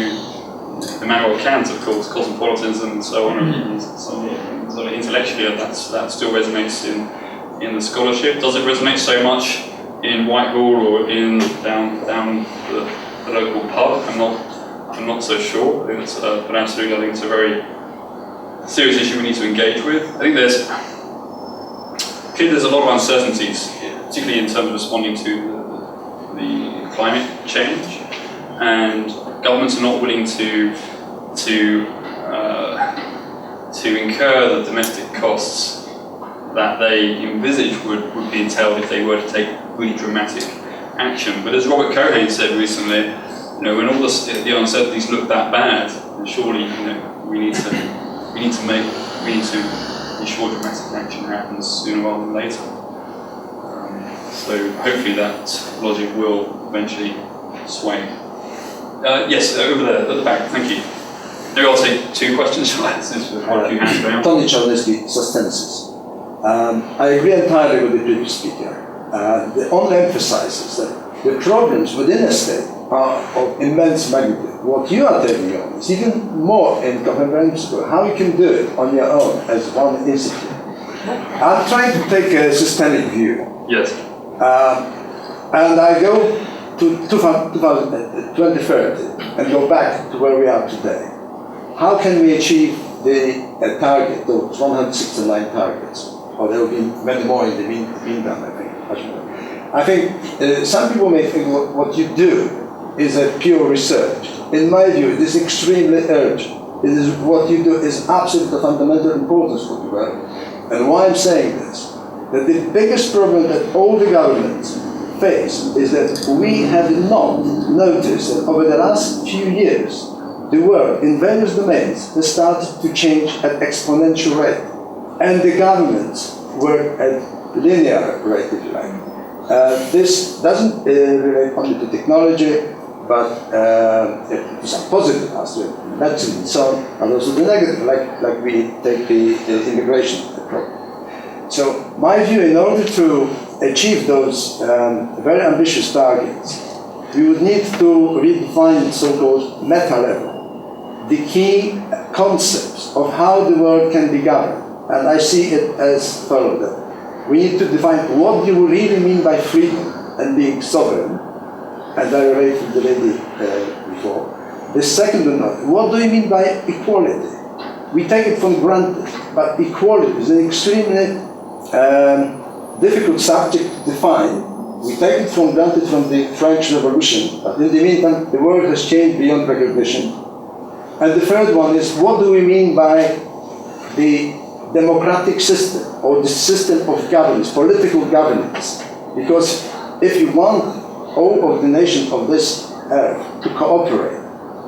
Immanuel Kant, of course, cosmopolitanism and so on, and sort of intellectually that still resonates in the scholarship. Does it resonate so much in Whitehall or in down the local pub? I'm not so sure. I think it's, but absolutely, I think it's a very serious issue we need to engage with. I think there's a lot of uncertainties, particularly in terms of responding to the climate change, and governments are not willing to incur the domestic costs that they envisage would be entailed if they were to take really dramatic action. But as Robert Cohen said recently, when all the uncertainties look that bad, then surely we need to ensure dramatic action happens sooner rather than later. So hopefully that logic will eventually sway. Yes, over there at the back. Thank you. Maybe I'll take two questions. Since we've got a few hands down. Tony Czarneski, Sustensis. I agree entirely with the previous speaker. It only emphasizes that the problems within a state are of immense magnitude. What you are taking on is even more incomprehensible. How you can do it on your own as one institute. I'm trying to take a systemic view. Yes. And I go to 2030 and go back to where we are today. How can we achieve the target, those 169 targets? Or there will be many more in the meantime, I think. Much more. I think some people may think what you do is a pure research. In my view, it is extremely urgent. It is what you do is absolutely fundamental importance for the world. And why I'm saying this, that the biggest problem that all the governments face is that we have not noticed that over the last few years, the world in various domains has started to change at exponential rate. And the governments work at linear rate, if you like. This doesn't relate only to technology, but to some positive aspects, medicine and so on, and also the negative, like we take the immigration problem. So my view, in order to achieve those very ambitious targets, we would need to redefine so-called meta level, the key concepts of how the world can be governed. And I see it as follows. We need to define what do you really mean by freedom and being sovereign, and I relate to the lady before. The second one, what do you mean by equality? We take it for granted, but equality is an extremely difficult subject to define. We take it for granted from the French Revolution, but in the meantime, the world has changed beyond recognition. And the third one is, what do we mean by the democratic system, or the system of governance, political governance? Because if you want all of the nations of this earth to cooperate,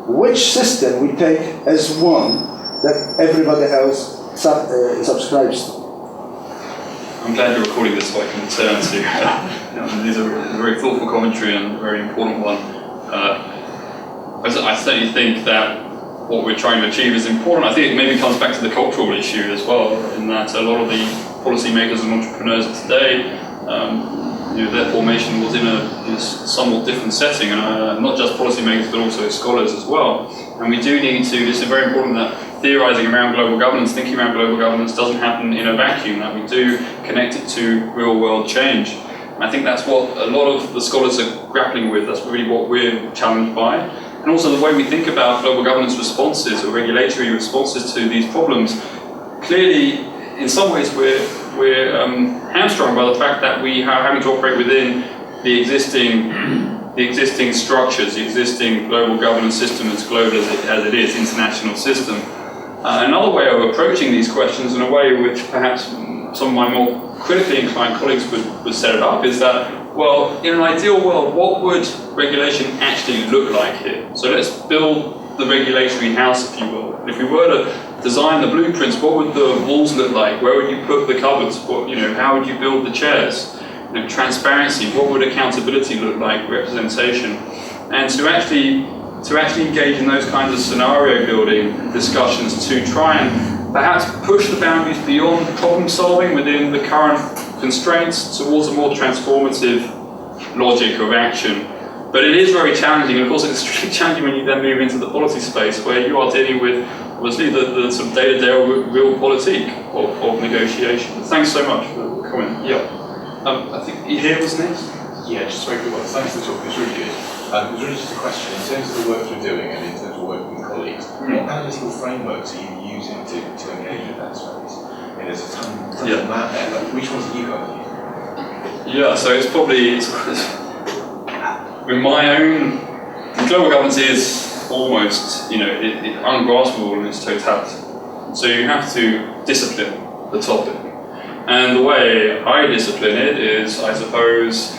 which system we take as one that everybody else subscribes to? I'm glad you're recording this so I can turn to these are a very thoughtful commentary and a very important one. I certainly think that what we're trying to achieve is important. I think it maybe comes back to the cultural issue as well, in that a lot of the policymakers and entrepreneurs of today, their formation was in a somewhat different setting, and not just policymakers but also scholars as well. And we do need to, it's very important that theorising around global governance, thinking around global governance doesn't happen in a vacuum, that we do connect it to real world change. And I think that's what a lot of the scholars are grappling with, that's really what we're challenged by. And also the way we think about global governance responses or regulatory responses to these problems, clearly in some ways we're hamstrung by the fact that we are having to operate within the existing structures, the existing global governance system, as global as it is, international system. Another way of approaching these questions in a way which perhaps some of my more critically inclined colleagues would set it up is that, well, in an ideal world, what would regulation actually look like here? So let's build the regulatory house, if you will. If we were to design the blueprints, what would the walls look like? Where would you put the cupboards? What, how would you build the chairs? Transparency, what would accountability look like? Representation, and to actually engage in those kinds of scenario building discussions to try and perhaps push the boundaries beyond problem solving within the current constraints towards a more transformative logic of action. But it is very challenging, and of course it's extremely challenging when you then move into the policy space where you are dealing with obviously the sort of day-to-day real politique of negotiation. Thanks so much for the comment. Yeah. I think here was next. Yeah, just very quick one. Thanks for the talk, it was really good. It was really just a question, in terms of the work you're doing and in terms of working with colleagues, what analytical frameworks are you using to engage with that space? There's a ton of that there, but which ones are you guys using? Yeah, so it's probably, in my own, global governance is almost, ungraspable in its totality. So you have to discipline the topic. And the way I discipline it is, I suppose,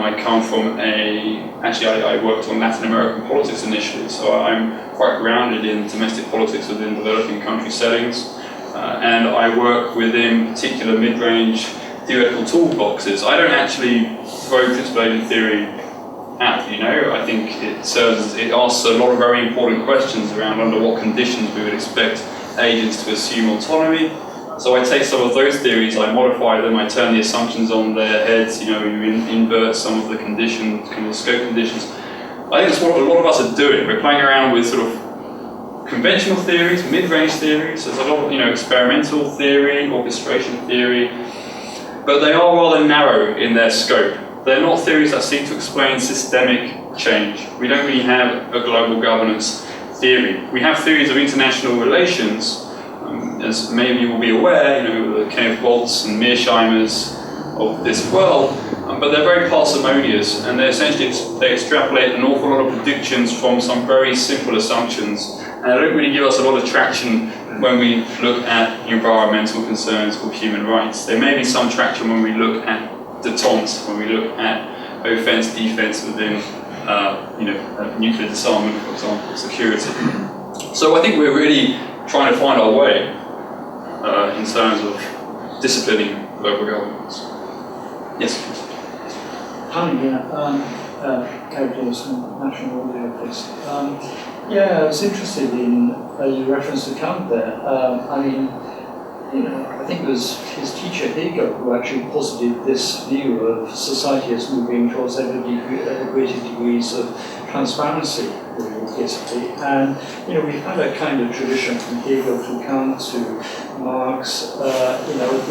I come from I worked on Latin American politics initially, so I'm quite grounded in domestic politics within developing country settings, and I work within particular mid-range theoretical toolboxes. I don't actually throw principal agent theory out, I think it asks a lot of very important questions around under what conditions we would expect agents to assume autonomy. So I take some of those theories, I modify them, I turn the assumptions on their heads, you invert some of the conditions, scope conditions. I think that's what a lot of us are doing. We're playing around with sort of conventional theories, mid-range theories. There's a lot of experimental theory, orchestration theory, but they are rather narrow in their scope. They're not theories that seek to explain systemic change. We don't really have a global governance theory. We have theories of international relations. As maybe you will be aware, the Kenneth Waltz and Mearsheimer's of this world, but they're very parsimonious, and they extrapolate an awful lot of predictions from some very simple assumptions, and they don't really give us a lot of traction when we look at environmental concerns or human rights. There may be some traction when we look at détente, when we look at offense, defense within nuclear disarmament, for example, security. So I think we're really trying to find our way in terms of disciplining global governance. Yes, please. Hi, Eric Davis from National Audio Office. I was interested in your reference to Kant there. I think it was his teacher Hegel who actually posited this view of society as moving towards ever greater degrees of transparency, basically. And we've had a kind of tradition from Hegel to Kant to Marx,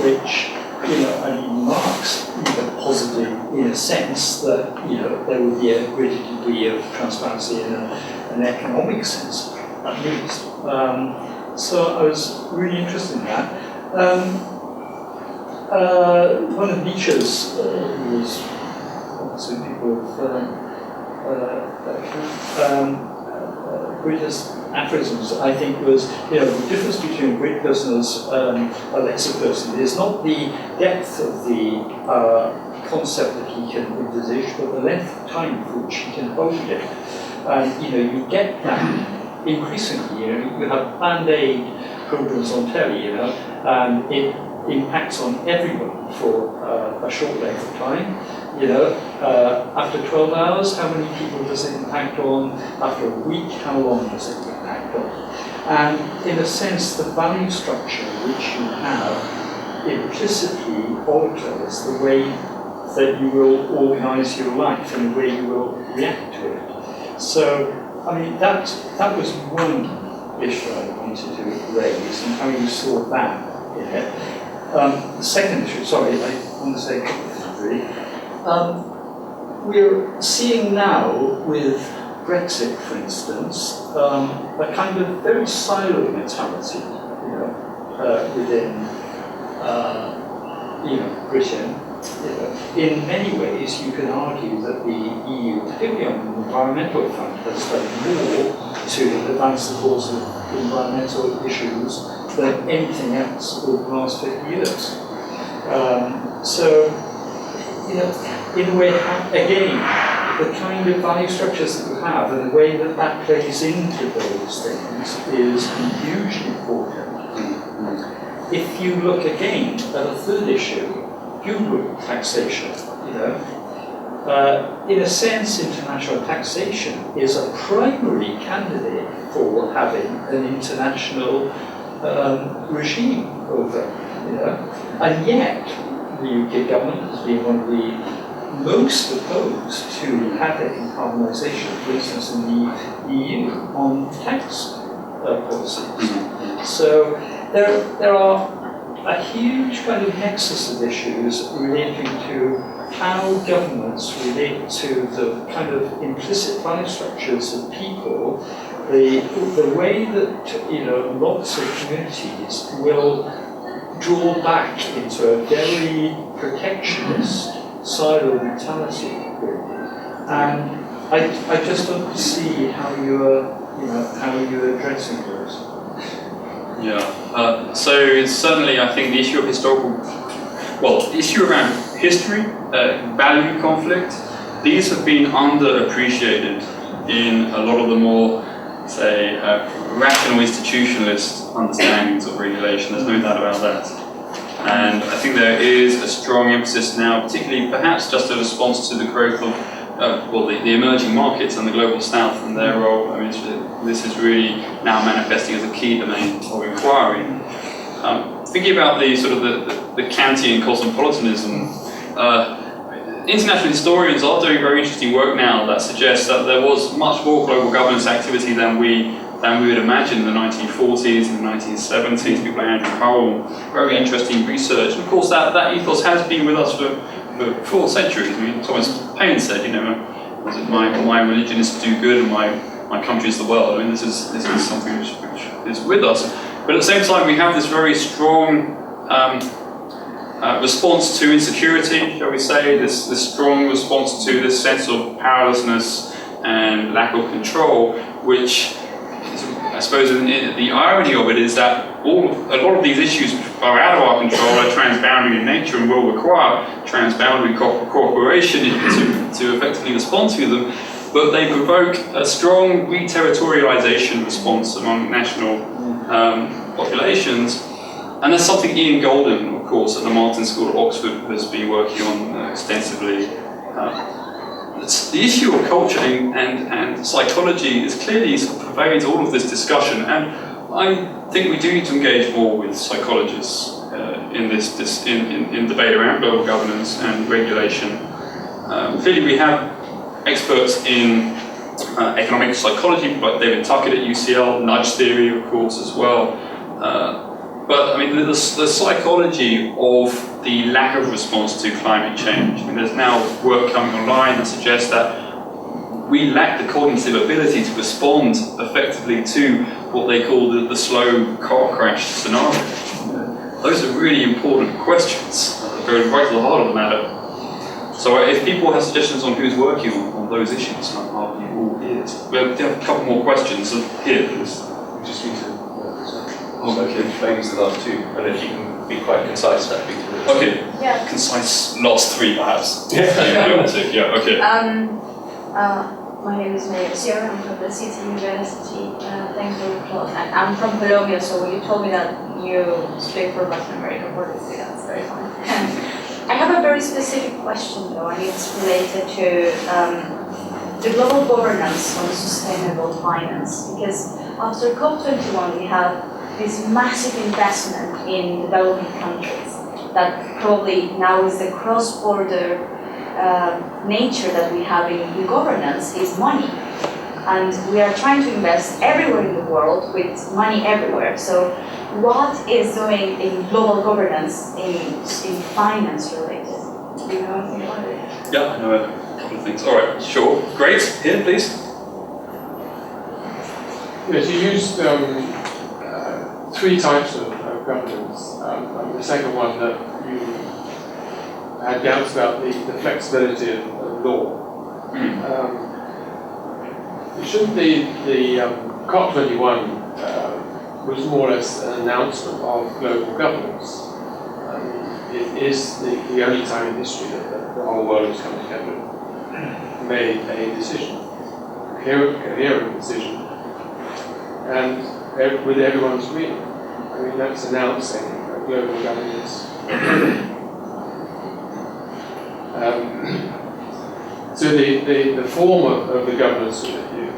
which Marx posited in a sense that there would be a greater degree of transparency in an economic sense, at least. So I was really interested in that. One of Nietzsche's, who was obviously people greatest aphorisms, I think, was the difference between a great person and a lesser person is not the depth of the concept that he can envisage, but the length of time for which he can hold it. And you get that increasingly. You have Band-Aid programs on telly, and it impacts on everyone for a short length of time. After 12 hours, how many people does it impact on? After a week, how long does it impact on? And in a sense, the value structure which you have implicitly alters the way that you will organize your life and the way you will react to it. So, that was one issue I wanted to raise, and how you saw that in it. The second issue, sorry, I want to say a couple of things really. We're seeing now with Brexit, for instance, a kind of very silo mentality, within Britain. In many ways, you can argue that the EU, particularly on the environmental front, has done more to advance the cause of environmental issues than anything else over the last 50 years. So, in a way, again, the kind of value structures that you have and the way that that plays into those things is hugely important. If you look again at a third issue, human taxation, in a sense, international taxation is a primary candidate for having an international regime over, and yet the UK government has been one of the most opposed to having harmonisation, for instance, in the EU on tax policies. So there are a huge kind of nexus of issues relating to how governments relate to the kind of implicit value structures of people, the way that lots of communities will draw back into a very protectionist silo mentality, and I just don't see how you're addressing those. Yeah. So certainly, I think the issue of the issue around history, value conflict, these have been underappreciated in a lot of the more, say, rational institutionalist understandings of regulation. There's no doubt about that. And I think there is a strong emphasis now, particularly perhaps just a response to the growth of the emerging markets and the global south and their role. I mean, this is really now manifesting as a key domain of inquiry. Thinking about the sort of the Kantian cosmopolitanism, international historians are doing very interesting work now that suggests that there was much more global governance activity than we would imagine in the 1940s and the 1970s. People like Andrew Powell, very interesting research. And of course, that ethos has been with us for 4 centuries. I mean, Thomas Paine said, my religion is to do good and my country is the world. I mean, this is something which is with us. But at the same time, we have this very strong response to insecurity, shall we say, this strong response to this sense of powerlessness and lack of control, which I suppose the irony of it is that a lot of these issues are out of our control, are transboundary in nature and will require transboundary cooperation to effectively respond to them, but they provoke a strong re-territorialization response among national populations. And that's something Ian Golden, of course, at the Martin School at Oxford has been working on extensively. The issue of culture and psychology is clearly sort of pervades all of this discussion, and I think we do need to engage more with psychologists in debate around global governance and regulation. Clearly, we have experts in economic psychology, like David Tuckett at UCL, nudge theory, of course, as well. But I mean, the psychology of the lack of response to climate change. I mean, there's now work coming online that suggests that we lack the cognitive ability to respond effectively to what they call the slow car crash scenario. Those are really important questions that go right to the heart of the matter. So if people have suggestions on who's working on those issues, I'll be all ears. We have a couple more questions here, please. We just need to explain the last 2, and if you can be quite concise, that'd be good. Okay. Yeah. Concise last 3, perhaps. Yeah. Yeah. Okay. My name is Maria Sierra. I'm from the City University. Thank you, Claude. And I'm from Colombia, so when you told me that you speak for Latin American policy, that's very fine. I have a very specific question, though, and it's related to the global governance on sustainable finance. Because after COP21, we have this massive investment in developing countries that probably now is the cross-border nature that we have in governance is money. And we are trying to invest everywhere in the world with money everywhere. So what is doing in global governance in finance related? Do you know anything about it? Yeah, I know a couple of things. All right, sure. Great. Here, please. Yes, you used 3 types of governance. The second one that you had doubts about the flexibility of law. Shouldn't the COP21 was more or less an announcement of global governance? it is the only time in history that the whole world has come together and made a decision, a coherent decision, and with everyone's agreement. I mean, that's announcing global governance. So the form of the governance that you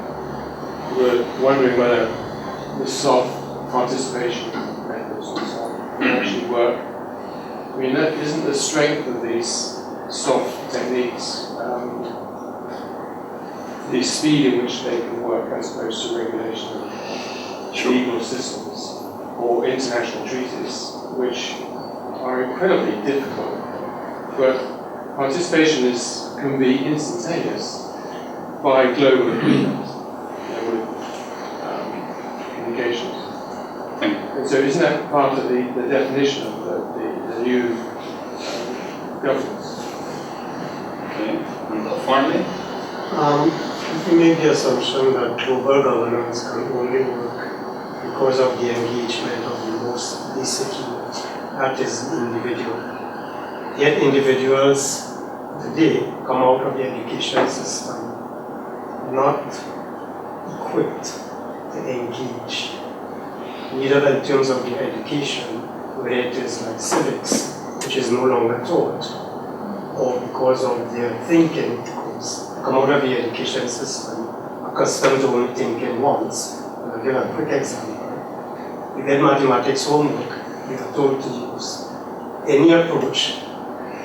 were wondering whether the soft participation methods and so on will actually work. I mean, that isn't the strength of these soft techniques, the speed in which they can work as opposed to regulation of legal systems or international treaties, which are incredibly difficult. But participation can be instantaneous by global agreement with communications. And so isn't that part of the definition of the new governance? Okay. And finally? We made the assumption that global governance can only work because of the engagement of the most basic unit, that is the individual. Yet individuals today come out of the education system not equipped to engage, neither in terms of the education, where it is like civics, which is no longer taught, or because of their thinking, because they come out of the education system accustomed to only thinking once. I'll give a quick example. You get mathematics homework, you are told to use any approach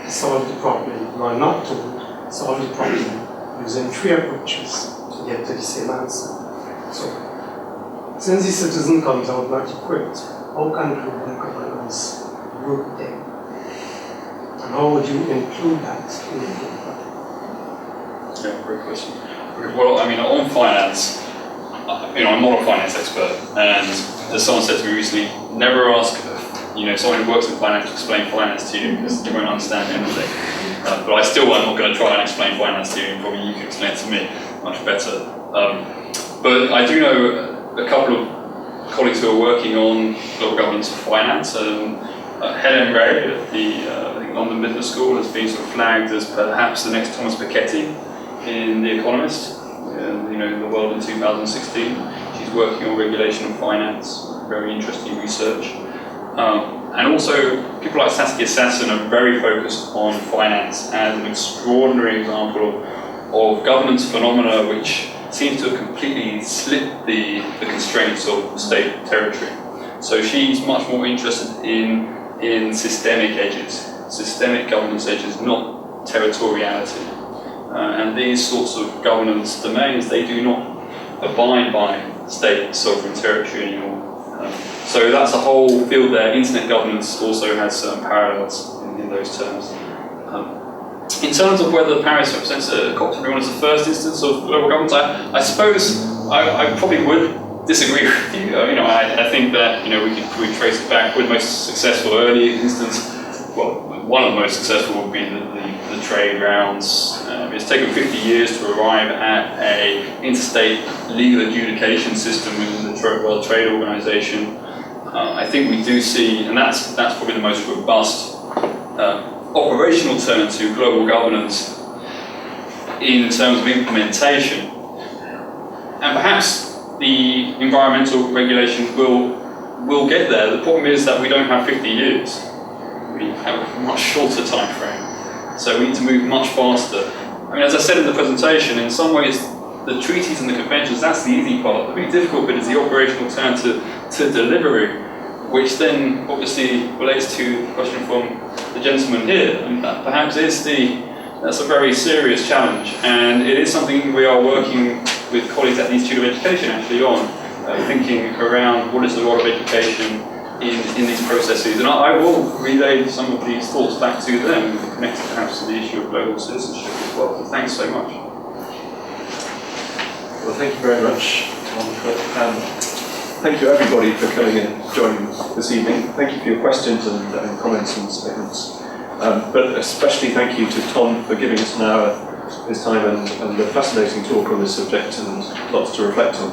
to solve the problem. You are not told to solve the problem using 3 approaches to get to the same answer. So, since the citizen comes out not equipped, how can global governance work then? And how would you include that in the program? Yeah, great question. Well, I mean, on finance, I'm not a finance expert, and as someone said to me recently, never ask someone who works in finance to explain finance to you, because you won't understand anything. But I still am not going to try and explain finance to you, and probably you can explain it to me much better. But I do know a couple of colleagues who are working on global governance for finance. Helen Ray at the I think London Business School has been sort of flagged as perhaps the next Thomas Piketty in The Economist, the world in 2016. She's working on regulation of finance, very interesting research. And also, people like Saskia Sassen are very focused on finance as an extraordinary example of governance phenomena which seems to have completely slipped the constraints of state territory. So she's much more interested in systemic edges, systemic governance edges, not territoriality. And these sorts of governance domains, they do not abide by state sovereign territory anymore. So that's a whole field there. Internet governance also has certain parallels in those terms. In terms of whether Paris represents a COP21 as the first instance of global governance, I suppose I probably would disagree with you. I think that we trace it back with the most successful early instance. Well, one of the most successful would be the trade rounds. It's taken 50 years to arrive at an interstate legal adjudication system within the World Trade Organization. I think we do see, and that's probably the most robust operational turn to global governance in terms of implementation. And perhaps the environmental regulation will get there. The problem is that we don't have 50 years. We have a much shorter time frame. So we need to move much faster. I mean, as I said in the presentation, in some ways, the treaties and the conventions, that's the easy part. The really difficult bit is the operational turn to delivery, which then obviously relates to the question from the gentleman here. And that perhaps that's a very serious challenge. And it is something we are working with colleagues at the Institute of Education actually on, thinking around what is the role of education in these processes. And I will relay some of these thoughts back to them, connected perhaps to the issue of global citizenship as well. So thanks so much. Well, thank you very much, Tom. Thank you everybody for coming and joining us this evening. Thank you for your questions and comments and statements. But especially thank you to Tom for giving us an hour of his time and a fascinating talk on this subject and lots to reflect on.